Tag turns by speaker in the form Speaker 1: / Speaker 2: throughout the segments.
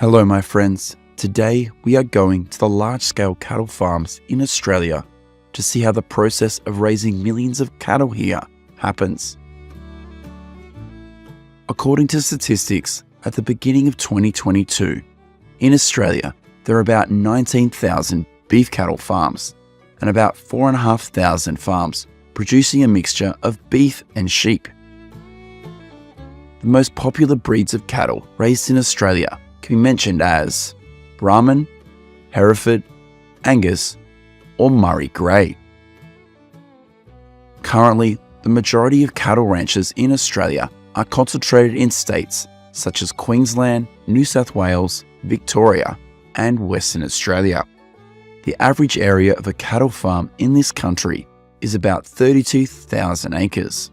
Speaker 1: Hello my friends, today we are going to the large-scale cattle farms in Australia to see how the process of raising millions of cattle here happens. According to statistics, at the beginning of 2022, in Australia there are about 19,000 beef cattle farms and about 4,500 farms producing a mixture of beef and sheep. The most popular breeds of cattle raised in Australia can be mentioned as Brahman, Hereford, Angus, or Murray Grey. Currently, the majority of cattle ranches in Australia are concentrated in states such as Queensland, New South Wales, Victoria, and Western Australia. The average area of a cattle farm in this country is about 32,000 acres.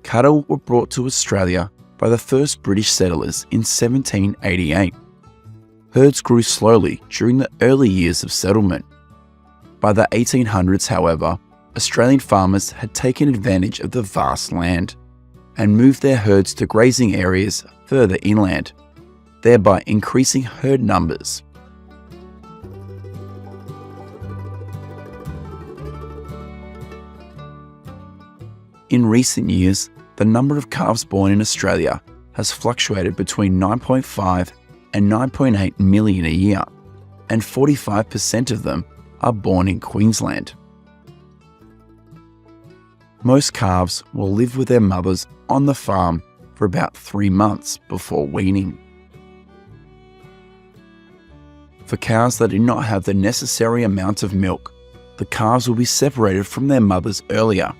Speaker 1: Cattle were brought to Australia by the first British settlers in 1788. Herds grew slowly during the early years of settlement. By the 1800s, however, Australian farmers had taken advantage of the vast land and moved their herds to grazing areas further inland, thereby increasing herd numbers. In recent years, the number of calves born in Australia has fluctuated between 9.5 and 9.8 million a year, and 45% of them are born in Queensland. Most calves will live with their mothers on the farm for about 3 months before weaning. For cows that do not have the necessary amount of milk, the calves will be separated from their mothers earlier,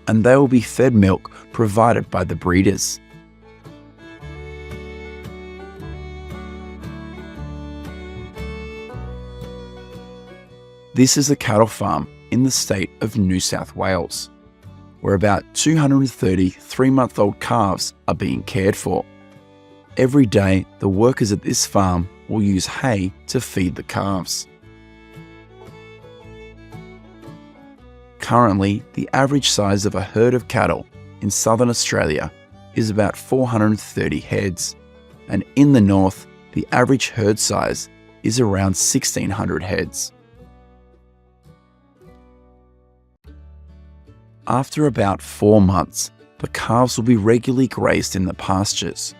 Speaker 1: and they will be fed milk provided by the breeders. This is a cattle farm in the state of New South Wales, where about 230 3-month-old calves are being cared for. Every day, the workers at this farm will use hay to feed the calves. Currently, the average size of a herd of cattle in southern Australia is about 430 heads, and in the north, the average herd size is around 1,600 heads. After about 4 months, the calves will be regularly grazed in the pastures.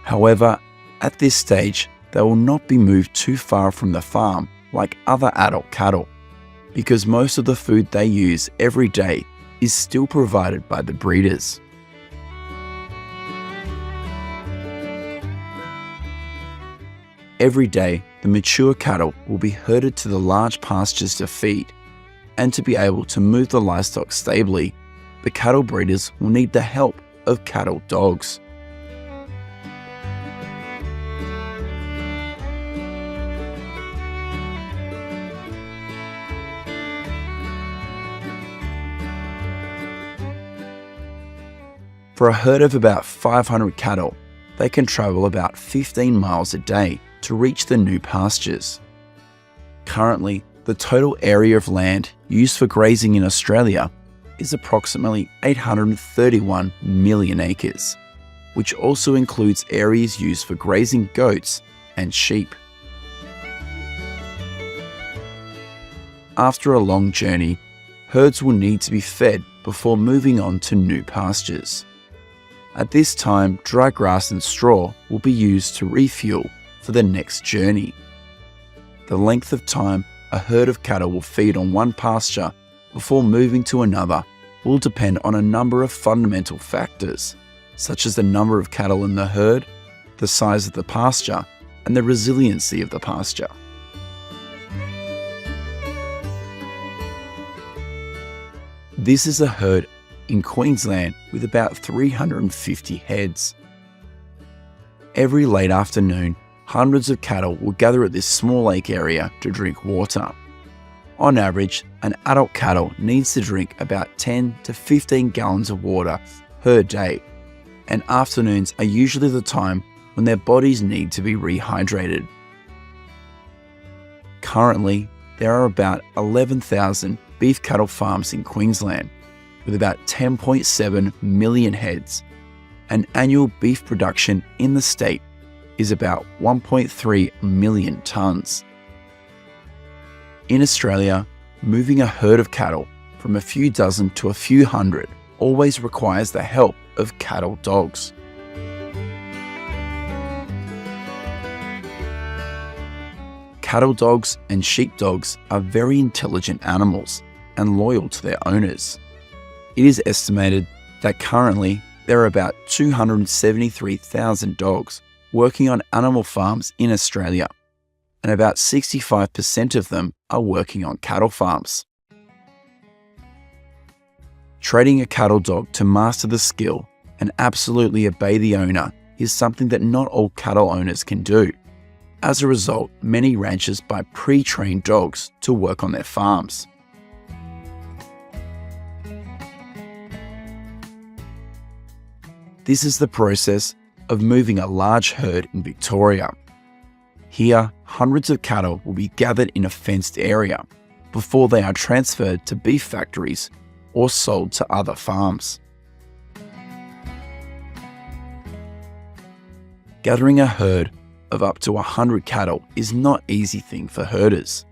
Speaker 1: However, at this stage, they will not be moved too far from the farm like other adult cattle, because most of the food they use every day is still provided by the breeders. Every day, the mature cattle will be herded to the large pastures to feed, and to be able to move the livestock stably, the cattle breeders will need the help of cattle dogs. For a herd of about 500 cattle, they can travel about 15 miles a day to reach the new pastures. Currently, the total area of land used for grazing in Australia is approximately 831 million acres, which also includes areas used for grazing goats and sheep. After a long journey, herds will need to be fed before moving on to new pastures. At this time, dry grass and straw will be used to refuel for the next journey. The length of time a herd of cattle will feed on one pasture before moving to another will depend on a number of fundamental factors, such as the number of cattle in the herd, the size of the pasture, and the resiliency of the pasture. This is a herd in Queensland with about 350 heads. Every late afternoon, hundreds of cattle will gather at this small lake area to drink water. On average, an adult cattle needs to drink about 10 to 15 gallons of water per day, and afternoons are usually the time when their bodies need to be rehydrated. Currently, there are about 11,000 beef cattle farms in Queensland, with about 10.7 million heads, and annual beef production in the state is about 1.3 million tonnes. In Australia, moving a herd of cattle from a few dozen to a few hundred always requires the help of cattle dogs. Cattle dogs and sheep dogs are very intelligent animals and loyal to their owners. It is estimated that currently there are about 273,000 dogs working on animal farms in Australia, and about 65% of them are working on cattle farms. Training a cattle dog to master the skill and absolutely obey the owner is something that not all cattle owners can do. As a result, many ranchers buy pre-trained dogs to work on their farms. This is the process of moving a large herd in Victoria. Here, hundreds of cattle will be gathered in a fenced area before they are transferred to beef factories or sold to other farms. Gathering a herd of up to 100 cattle is not an easy thing for herders.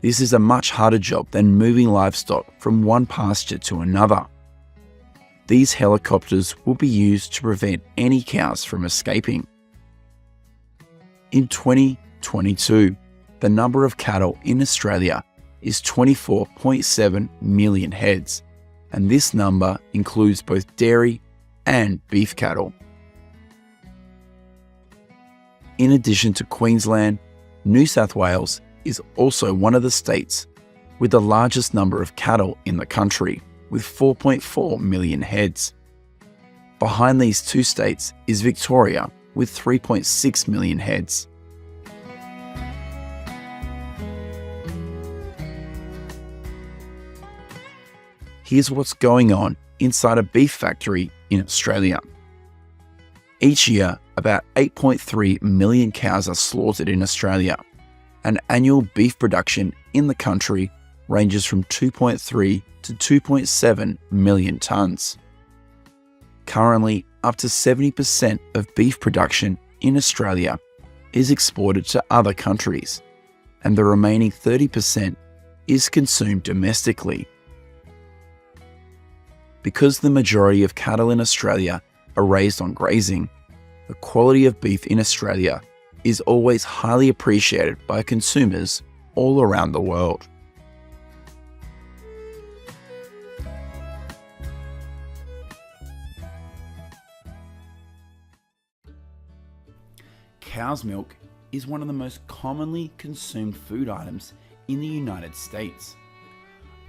Speaker 1: This is a much harder job than moving livestock from one pasture to another. These helicopters will be used to prevent any cows from escaping. In 2022, the number of cattle in Australia is 24.7 million heads, and this number includes both dairy and beef cattle. In addition to Queensland, New South Wales is also one of the states with the largest number of cattle in the country, with 4.4 million heads. Behind these two states is Victoria with 3.6 million heads. Here's what's going on inside a beef factory in Australia. Each year, about 8.3 million cows are slaughtered in Australia, and annual beef production in the country ranges from 2.3 to 2.7 million tonnes. Currently, up to 70% of beef production in Australia is exported to other countries, and the remaining 30% is consumed domestically. Because the majority of cattle in Australia are raised on grazing, the quality of beef in Australia is always highly appreciated by consumers all around the world. Cow's milk is one of the most commonly consumed food items in the United States.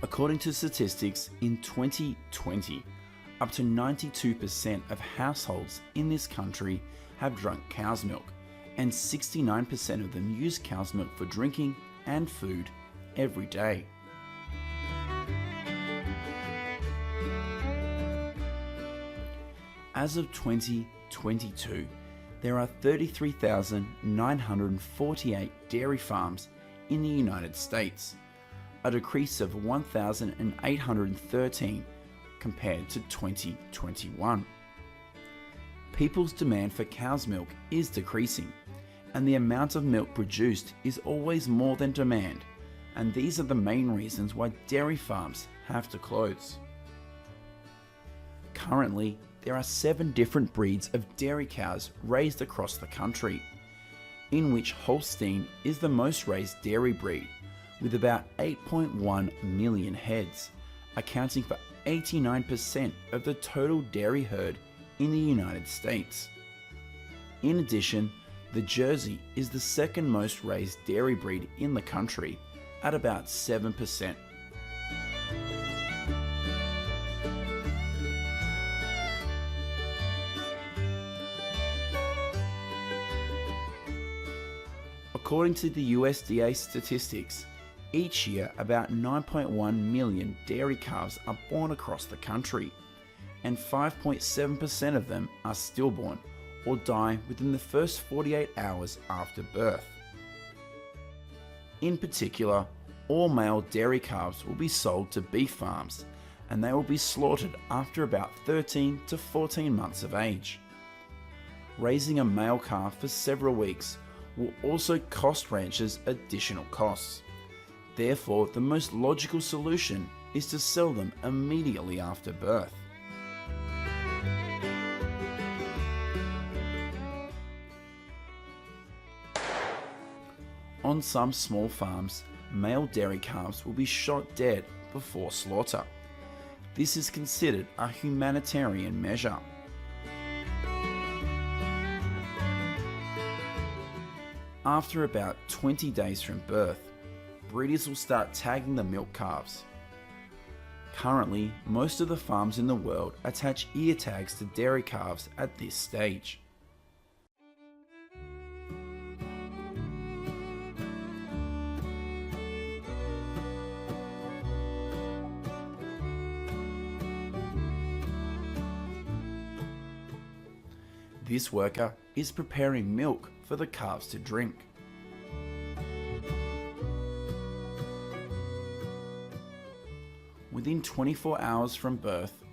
Speaker 1: According to statistics, in 2020, up to 92% of households in this country have drunk cow's milk, and 69% of them use cow's milk for drinking and food every day. As of 2022, there are 33,948 dairy farms in the United States, a decrease of 1,813 compared to 2021. People's demand for cow's milk is decreasing, and the amount of milk produced is always more than demand, and these are the main reasons why dairy farms have to close. Currently, there are 7 different breeds of dairy cows raised across the country, in which Holstein is the most raised dairy breed, with about 8.1 million heads, accounting for 89% of the total dairy herd in the United States. In addition, the Jersey is the second most raised dairy breed in the country, at about 7%. According to the USDA statistics, each year about 9.1 million dairy calves are born across the country, and 5.7% of them are stillborn or die within the first 48 hours after birth. In particular, all male dairy calves will be sold to beef farms, and they will be slaughtered after about 13 to 14 months of age. Raising a male calf for several weeks will also cost ranchers additional costs. Therefore, the most logical solution is to sell them immediately after birth. On some small farms, male dairy calves will be shot dead before slaughter. This is considered a humanitarian measure. After about 20 days from birth, breeders will start tagging the milk calves. Currently, most of the farms in the world attach ear tags to dairy calves at this stage. This worker is preparing milk for the calves to drink. Within 24 hours from birth,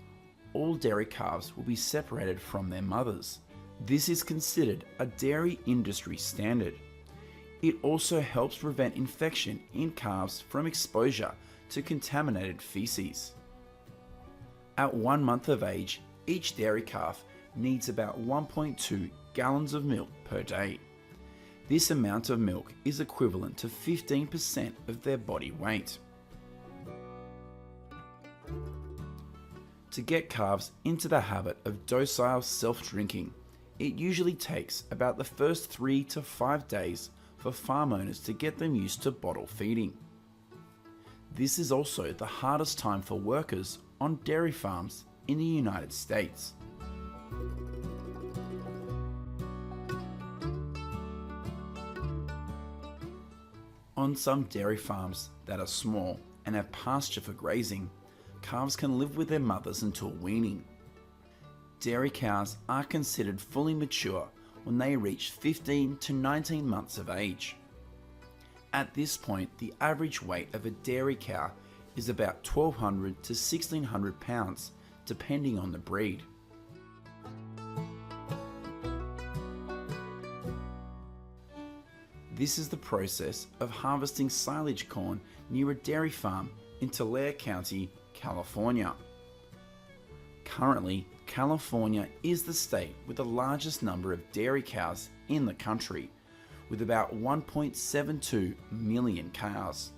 Speaker 1: all dairy calves will be separated from their mothers. This is considered a dairy industry standard. It also helps prevent infection in calves from exposure to contaminated feces. At 1 month of age, each dairy calf needs about 1.2 gallons of milk per day. This amount of milk is equivalent to 15% of their body weight. To get calves into the habit of docile self-drinking, it usually takes about the first 3 to 5 days for farm owners to get them used to bottle feeding. This is also the hardest time for workers on dairy farms in the United States. On some dairy farms that are small and have pasture for grazing, calves can live with their mothers until weaning. Dairy cows are considered fully mature when they reach 15 to 19 months of age. At this point, the average weight of a dairy cow is about 1,200 to 1,600 pounds, depending on the breed. This is the process of harvesting silage corn near a dairy farm in Tulare County, California. Currently, California is the state with the largest number of dairy cows in the country, with about 1.72 million cows.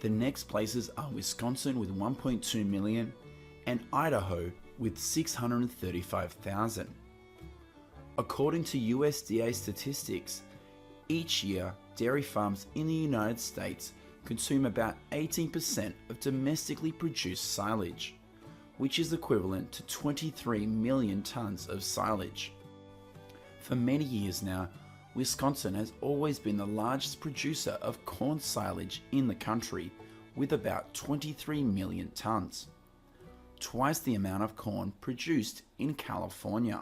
Speaker 1: The next places are Wisconsin with 1.2 million and Idaho with 635,000. According to USDA statistics, each year, dairy farms in the United States consume about 18% of domestically produced silage, which is equivalent to 23 million tons of silage. For many years now, Wisconsin has always been the largest producer of corn silage in the country, with about 23 million tons, twice the amount of corn produced in California.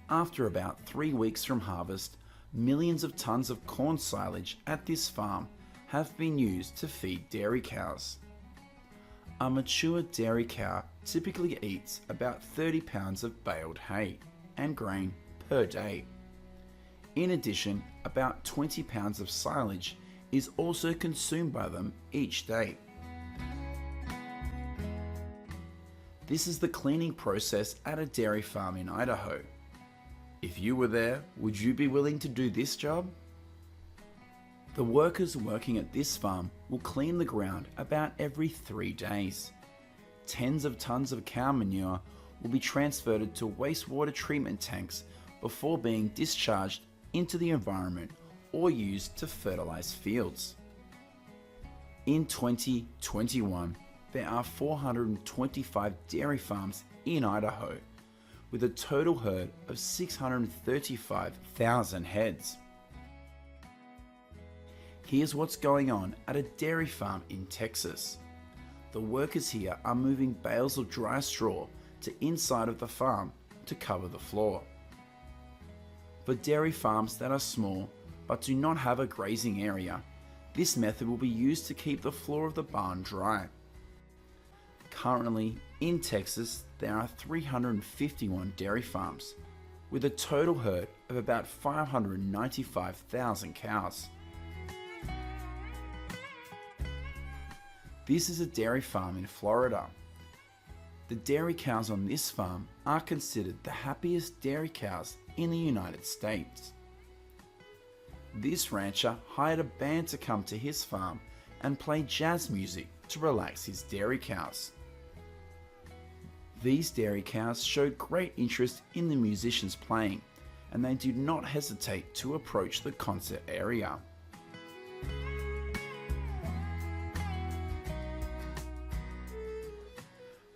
Speaker 1: After about 3 weeks from harvest, millions of tons of corn silage at this farm have been used to feed dairy cows. A mature dairy cow typically eats about 30 pounds of baled hay and grain per day. In addition, about 20 pounds of silage is also consumed by them each day. This is the cleaning process at a dairy farm in Idaho. If you were there, would you be willing to do this job? The workers working at this farm will clean the ground about every 3 days. Tens of tons of cow manure will be transferred to wastewater treatment tanks before being discharged into the environment or used to fertilize fields. In 2021, there are 425 dairy farms in Idaho, with a total herd of 635,000 heads. Here's what's going on at a dairy farm in Texas. The workers here are moving bales of dry straw to inside of the farm to cover the floor. For dairy farms that are small, but do not have a grazing area. This method will be used to keep the floor of the barn dry. Currently, in Texas, there are 351 dairy farms, with a total herd of about 595,000 cows. This is a dairy farm in Florida. The dairy cows on this farm are considered the happiest dairy cows in the United States. This rancher hired a band to come to his farm and play jazz music to relax his dairy cows. These dairy cows showed great interest in the musicians playing, and they did not hesitate to approach the concert area.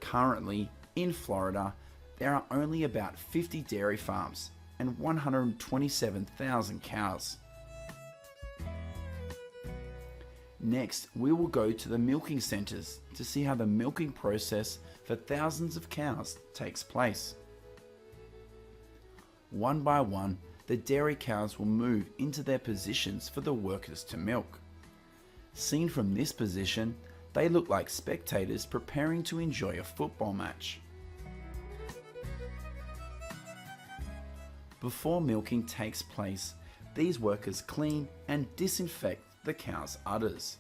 Speaker 1: Currently, in Florida, there are only about 50 dairy farms and 127,000 cows. Next, we will go to the milking centres to see how the milking process for thousands of cows takes place. One by one, the dairy cows will move into their positions for the workers to milk. Seen from this position, they look like spectators preparing to enjoy a football match. Before milking takes place, these workers clean and disinfect the cow's udders.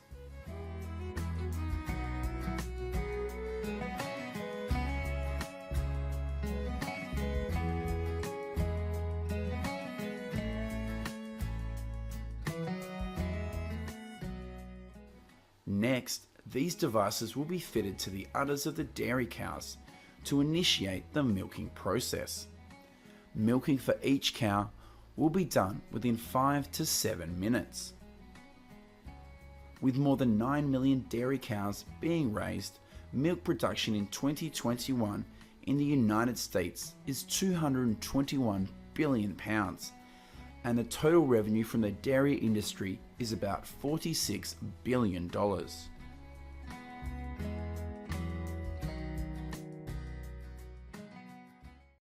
Speaker 1: Next, these devices will be fitted to the udders of the dairy cows to initiate the milking process. Milking for each cow will be done within 5 to 7 minutes. With more than 9 million dairy cows being raised, milk production in 2021 in the United States is 221 billion pounds, and the total revenue from the dairy industry is about $46 billion.